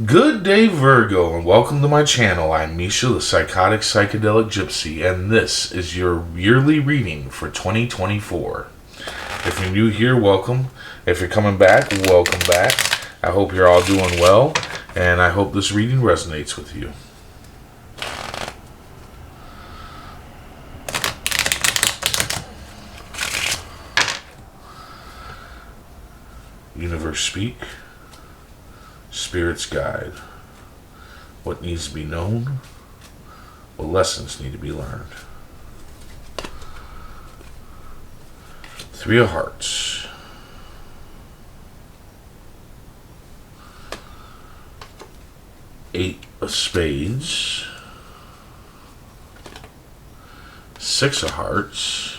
Good day, Virgo, and welcome to my channel. I'm Misha, the Psychotic Psychedelic Gypsy, and this is your yearly reading for 2024. If you're new here, welcome. If you're coming back, welcome back. I hope you're all doing well, and I hope this reading resonates with you. Universe speak. Spirit's guide. What needs to be known? What lessons need to be learned? Three of Hearts. Eight of Spades. Six of Hearts.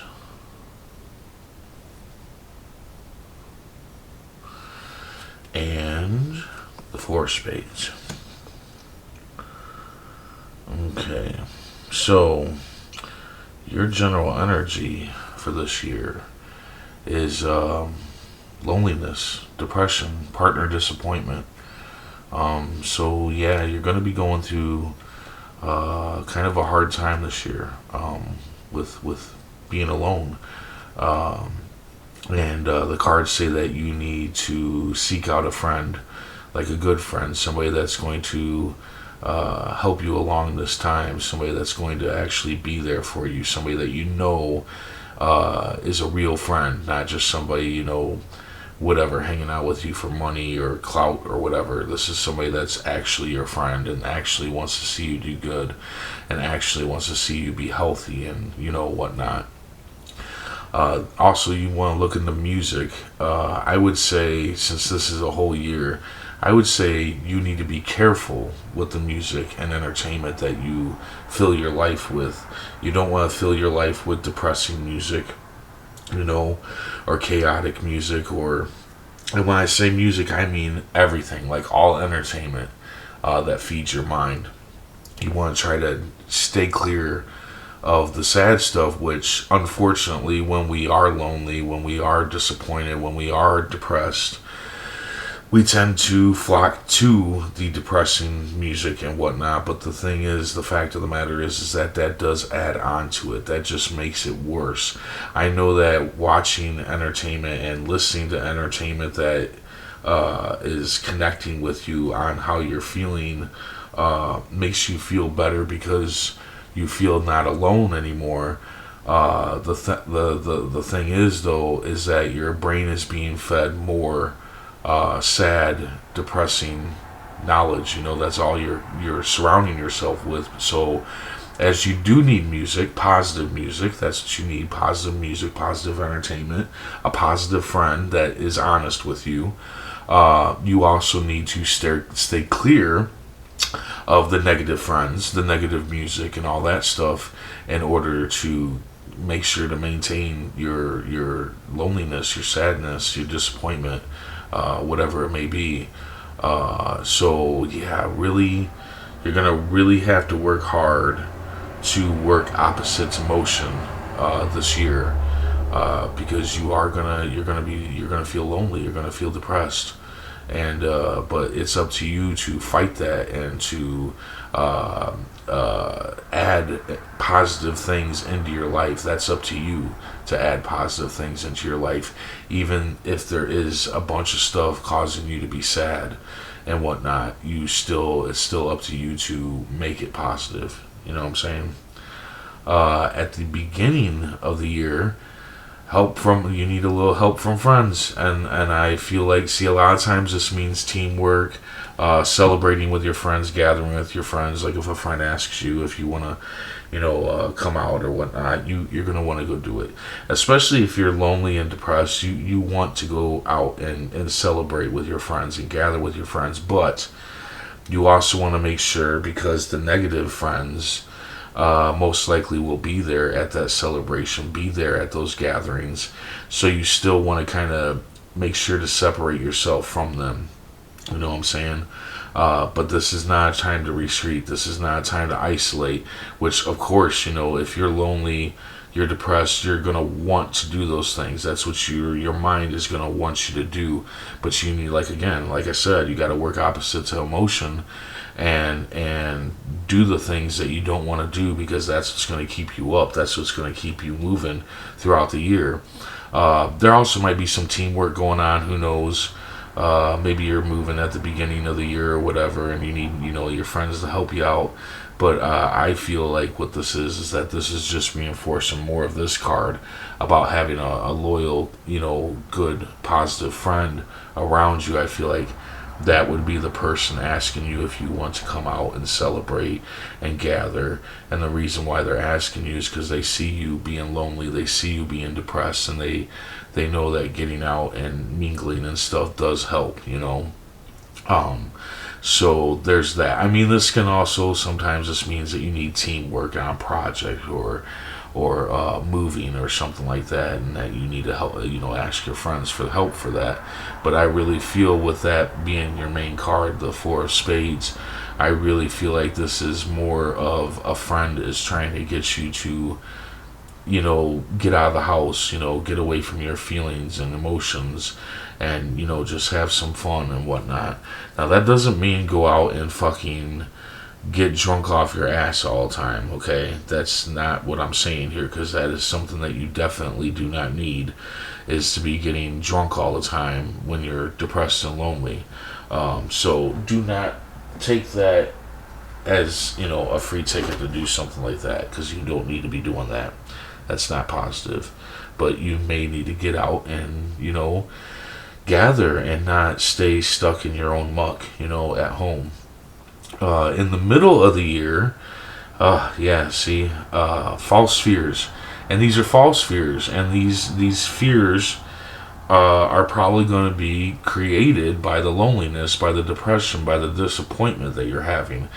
And the Four of Spades. Okay, so your general energy for this year is loneliness, depression, partner disappointment. So yeah, you're going to be going through kind of a hard time this year with being alone. And the cards say that you need to seek out a friend, like a good friend, somebody that's going to help you along this time, somebody that's going to actually be there for you, somebody that you know is a real friend, not just somebody, whatever, hanging out with you for money or clout or whatever. This is somebody that's actually your friend and actually wants to see you do good and actually wants to see you be healthy and, whatnot. Also, you want to look into music. I would say, since this is a whole year, I would say you need to be careful with the music and entertainment that you fill your life with. You don't want to fill your life with depressing music, or chaotic music, and when I say music, I mean everything, like all entertainment that feeds your mind. You want to try to stay clear of the sad stuff, which unfortunately, when we are lonely, when we are disappointed, when we are depressed, we tend to flock to the depressing music and whatnot. But the thing is, the fact of the matter is that does add on to it. That just makes it worse. I know that watching entertainment and listening to entertainment that is connecting with you on how you're feeling makes you feel better because you feel not alone anymore. The thing is, though, is that your brain is being fed more sad, depressing knowledge. That's all you're surrounding yourself with. So, as you do need music, positive music, that's what you need: positive music, positive entertainment, a positive friend that is honest with you. You also need to stay clear of the negative friends, the negative music, and all that stuff in order to make sure to maintain your loneliness, your sadness, your disappointment, whatever it may be. So yeah, really, you're gonna really have to work hard to work opposites motion this year, because you're gonna feel lonely, you're gonna feel depressed. And but it's up to you to fight that and to add positive things into your life. That's up to you to add positive things into your life, even if there is a bunch of stuff causing you to be sad and whatnot. It's still up to you to make it positive. You know what I'm saying? At the beginning of the year, you need a little help from friends, and I feel like, a lot of times this means teamwork, celebrating with your friends, gathering with your friends. Like if a friend asks you if you want to come out or whatnot, you're gonna want to go do it. Especially if you're lonely and depressed, you want to go out and celebrate with your friends and gather with your friends. But you also want to make sure, because the negative friends most likely will be there at that celebration, be there at those gatherings. So you still want to kind of make sure to separate yourself from them. You know what I'm saying? But this is not a time to retreat. This is not a time to isolate, which, of course, if you're lonely, you're depressed, you're gonna want to do those things. That's what your mind is gonna want you to do. But you need, like, again, like I said, you got to work opposite to emotion, and do the things that you don't want to do, because that's what's going to keep you up. That's what's going to keep you moving throughout the year. There also might be some teamwork going on. Who knows? Maybe you're moving at the beginning of the year or whatever, and you need, your friends to help you out. But I feel like what this is that this is just reinforcing more of this card about having a loyal, good, positive friend around you. I feel like that would be the person asking you if you want to come out and celebrate and gather. And the reason why they're asking you is because they see you being lonely, they see you being depressed, and they know that getting out and mingling and stuff does help. So there's that. I mean, this can also sometimes this means that you need teamwork on a project or moving or something like that, and that you need to help, ask your friends for help for that. But I really feel, with that being your main card, the Four of Spades, I really feel like this is more of a friend is trying to get you to, get out of the house, get away from your feelings and emotions, and, just have some fun and whatnot. Now, that doesn't mean go out and fucking get drunk off your ass all the time, okay? That's not what I'm saying here, because that is something that you definitely do not need, is to be getting drunk all the time when you're depressed and lonely. So do not take that as, a free ticket to do something like that, because you don't need to be doing that. That's not positive. But you may need to get out and, gather and not stay stuck in your own muck, at home. In the middle of the year, false fears. And these are false fears. And these fears are probably going to be created by the loneliness, by the depression, by the disappointment that you're having.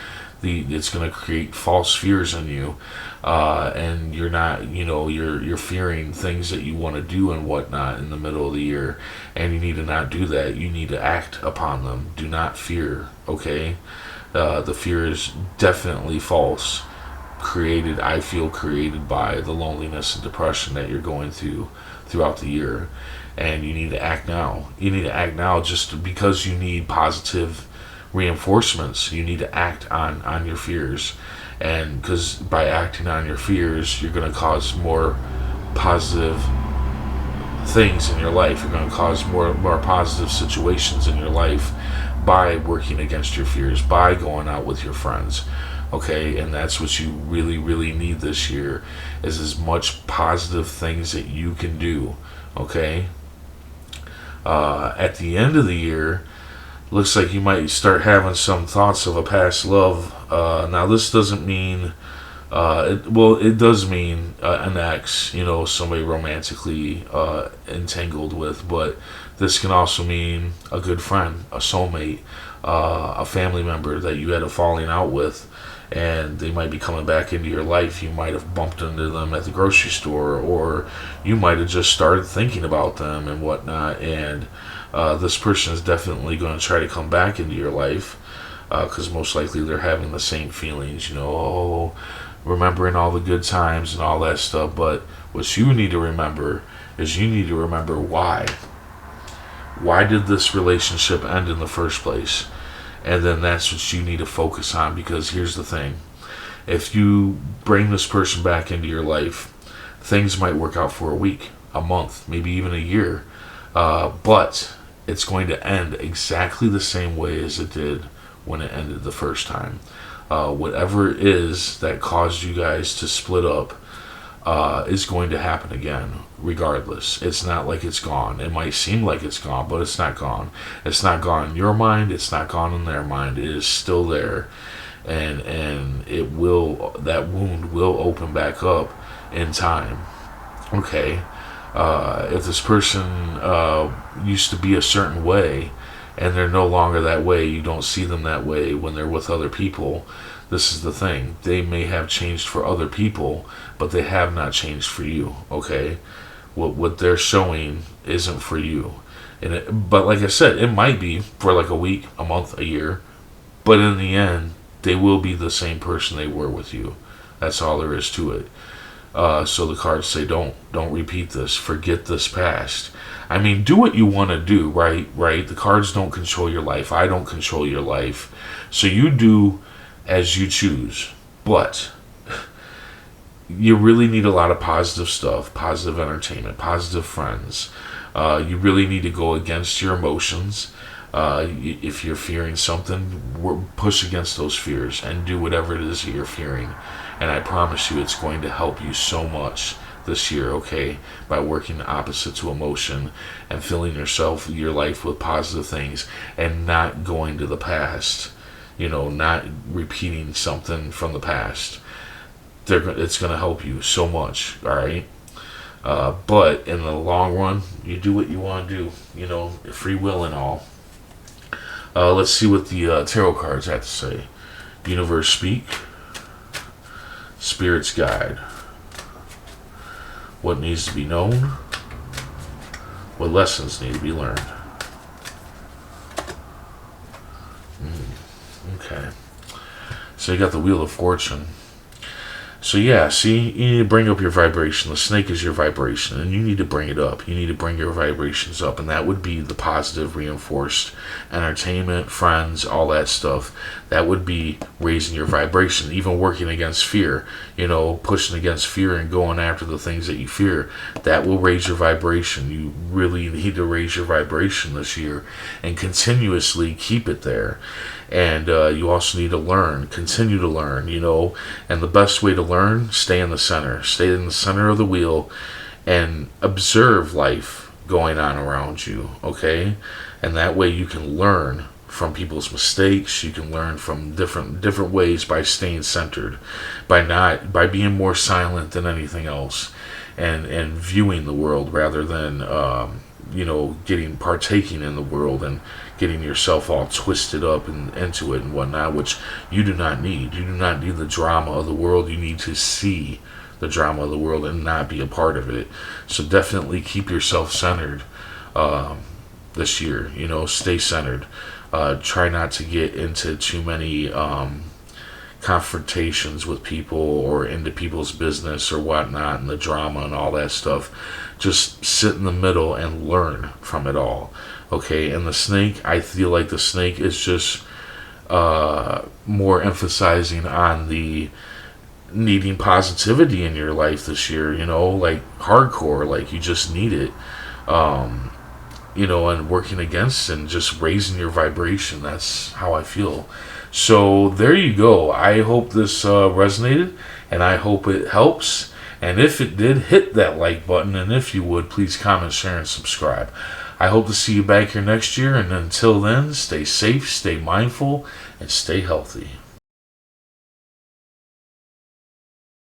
It's going to create false fears in you, and you're not, you're fearing things that you want to do and whatnot in the middle of the year, and you need to not do that. You need to act upon them. Do not fear, okay? The fear is definitely false, I feel created by the loneliness and depression that you're going throughout the year, and you need to act now. You need to act now just because you need positive reinforcements. You need to act on your fears, and because by acting on your fears, you're going to cause more positive things in your life. You're going to cause more positive situations in your life by working against your fears, by going out with your friends, okay? And that's what you really, really need this year, is as much positive things that you can do, okay? At the end of the year, looks like you might start having some thoughts of a past love. Now, this doesn't mean, it does mean an ex, somebody romantically entangled with, but this can also mean a good friend, a soulmate, a family member that you had a falling out with, and they might be coming back into your life. You might have bumped into them at the grocery store, or you might have just started thinking about them and whatnot, and this person is definitely going to try to come back into your life, because most likely they're having the same feelings, remembering all the good times and all that stuff. But what you need to remember is you need to remember why. Why did this relationship end in the first place? And then that's what you need to focus on, because here's the thing. If you bring this person back into your life, things might work out for a week, a month, maybe even a year. But it's going to end exactly the same way as it did when it ended the first time. Whatever it is that caused you guys to split up is going to happen again, regardless. It's not like it's gone. It might seem like it's gone, but it's not gone. It's not gone in your mind. It's not gone in their mind. It is still there, and that wound will open back up in time. Okay. If this person used to be a certain way and they're no longer that way, you don't see them that way when they're with other people. This is the thing. They may have changed for other people, but they have not changed for you, okay? What they're showing isn't for you. But like I said, it might be for like a week, a month, a year, but in the end, they will be the same person they were with you. That's all there is to it. So the cards say, don't repeat this. Forget this past. I mean, do what you want to do, right? Right. The cards don't control your life. I don't control your life. So you do as you choose. But you really need a lot of positive stuff, positive entertainment, positive friends. You really need to go against your emotions. If you're fearing something, push against those fears and do whatever it is that you're fearing. And I promise you, it's going to help you so much this year, okay? By working opposite to emotion and filling your life with positive things and not going to the past. Not repeating something from the past. It's going to help you so much, all right? But in the long run, you do what you want to do, free will and all. Let's see what the tarot cards have to say. Universe speak. Spirit's guide. What needs to be known. What lessons need to be learned. Okay. So you got the Wheel of Fortune. So yeah, see, you need to bring up your vibration. The snake is your vibration, and you need to bring it up. You need to bring your vibrations up, and that would be the positive, reinforced entertainment, friends, all that stuff. That would be raising your vibration, even working against fear. Pushing against fear and going after the things that you fear. That will raise your vibration. You really need to raise your vibration this year and continuously keep it there. And you also need to continue to learn, and the best way to learn, stay in the center of the wheel and observe life going on around you, okay? And that way you can learn from people's mistakes. You can learn from different ways by staying centered, by being more silent than anything else, and viewing the world rather than partaking in the world and getting yourself all twisted up and into it and whatnot, which you do not need. You do not need the drama of the world. You need to see the drama of the world and not be a part of it. So definitely keep yourself centered this year. Stay centered. Try not to get into too many confrontations with people or into people's business or whatnot and the drama and all that stuff. Just sit in the middle and learn from it all, okay? And the snake, I feel like the snake is just more emphasizing on the needing positivity in your life this year, like hardcore, like you just need it, and working against and just raising your vibration. That's how I feel. So there you go. I hope this resonated, and I hope it helps. And if it did, hit that like button. And if you would, please comment, share, and subscribe. I hope to see you back here next year. And until then, stay safe, stay mindful, and stay healthy.